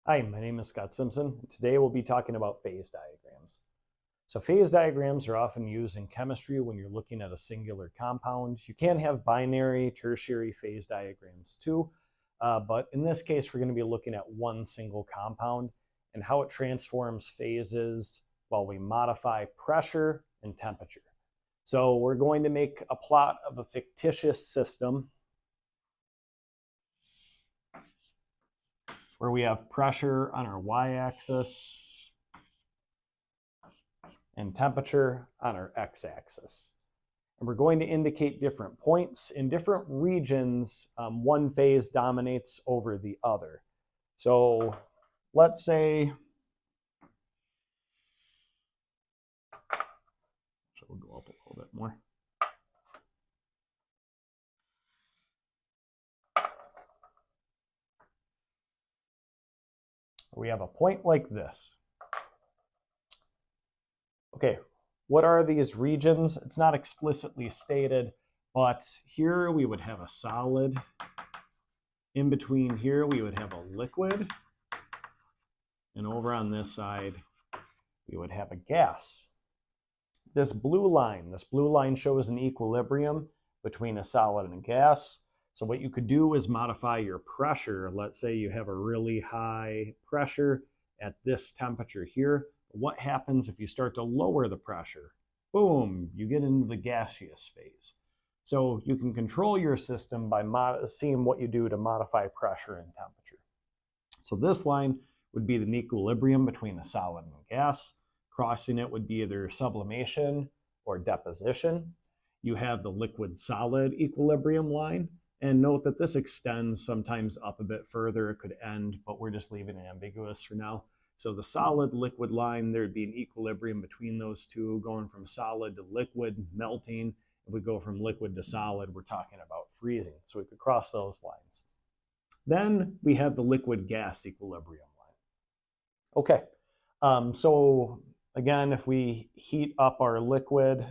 Hi, my name is Scott Simpson. Today we'll be talking about phase diagrams. So phase diagrams are often used in chemistry when you're looking at a singular compound. You can have binary, tertiary phase diagrams too, but in this case we're going to be looking at one single compound and how it transforms phases while we modify pressure and temperature. So we're going to make a plot of a fictitious system where we have pressure on our y-axis and temperature on our x-axis. And we're going to indicate different points. In different regions, one phase dominates over the other. So let's say, we'll go up a little bit more. We have a point like this. Okay, what are these regions? It's not explicitly stated, but here we would have a solid. In between here, we would have a liquid. And over on this side, we would have a gas. This blue line shows an equilibrium between a solid and a gas. So what you could do is modify your pressure. Let's say you have a really high pressure at this temperature here. What happens if you start to lower the pressure? Boom, you get into the gaseous phase. So you can control your system by seeing what you do to modify pressure and temperature. So this line would be the equilibrium between a solid and a gas. Crossing it would be either sublimation or deposition. You have the liquid-solid equilibrium line. And note that this extends sometimes up a bit further. It could end, but we're just leaving it ambiguous for now. So the solid-liquid line, there'd be an equilibrium between those two, going from solid to liquid, melting. If we go from liquid to solid, we're talking about freezing. So we could cross those lines. Then we have the liquid-gas equilibrium line. Okay, so again, if we heat up our liquid,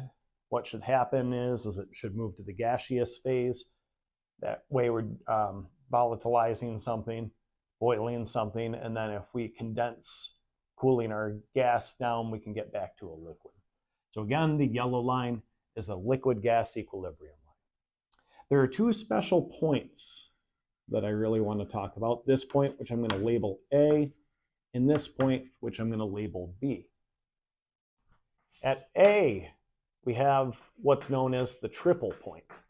what should happen is it should move to the gaseous phase. That way we're volatilizing something, boiling something, and then if we condense, cooling our gas down, we can get back to a liquid. So again, the yellow line is a liquid-gas equilibrium line. There are two special points that I really want to talk about. This point, which I'm going to label A, and this point, which I'm going to label B. At A, we have what's known as the triple point.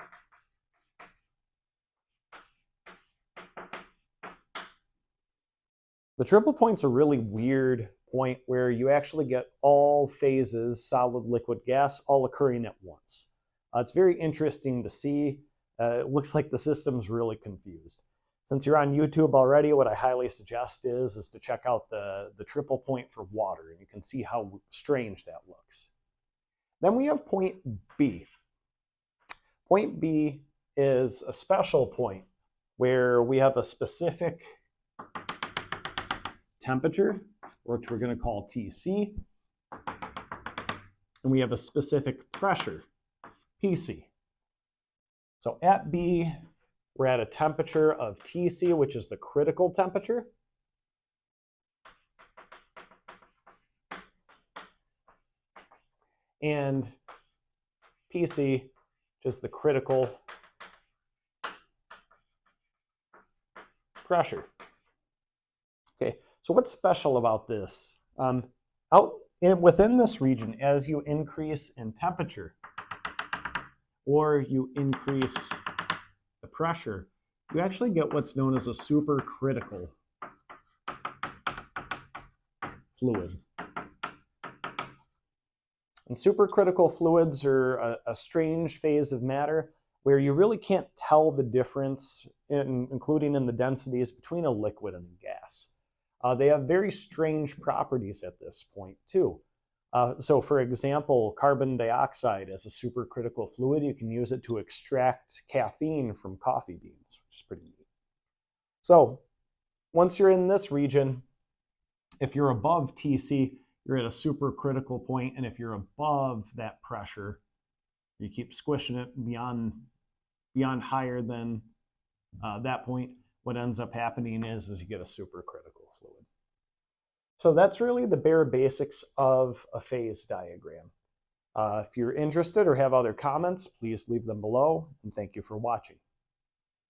The triple point's a really weird point where you actually get all phases, solid, liquid, gas, all occurring at once. It's very interesting to see. It looks like the system's really confused. Since you're on YouTube already, what I highly suggest is to check out the triple point for water, and you can see how strange that looks. Then we have point B. Point B is a special point where we have a specific temperature, which we're going to call TC, and we have a specific pressure, PC. So at B, we're at a temperature of TC, which is the critical temperature. And PC, which is the critical pressure. Okay, so what's special about this? Within this region, as you increase in temperature or you increase the pressure, you actually get what's known as a supercritical fluid. And supercritical fluids are a strange phase of matter where you really can't tell the difference, including in the densities, between a liquid and a gas. They have very strange properties at this point too. So for example, carbon dioxide as a supercritical fluid, you can use it to extract caffeine from coffee beans, which is pretty neat. So once you're in this region, if you're above TC, you're at a supercritical point, and if you're above that pressure, you keep squishing it beyond higher than that point, what ends up happening is you get a supercritical fluid. So that's really the bare basics of a phase diagram. If you're interested or have other comments, please leave them below, and thank you for watching.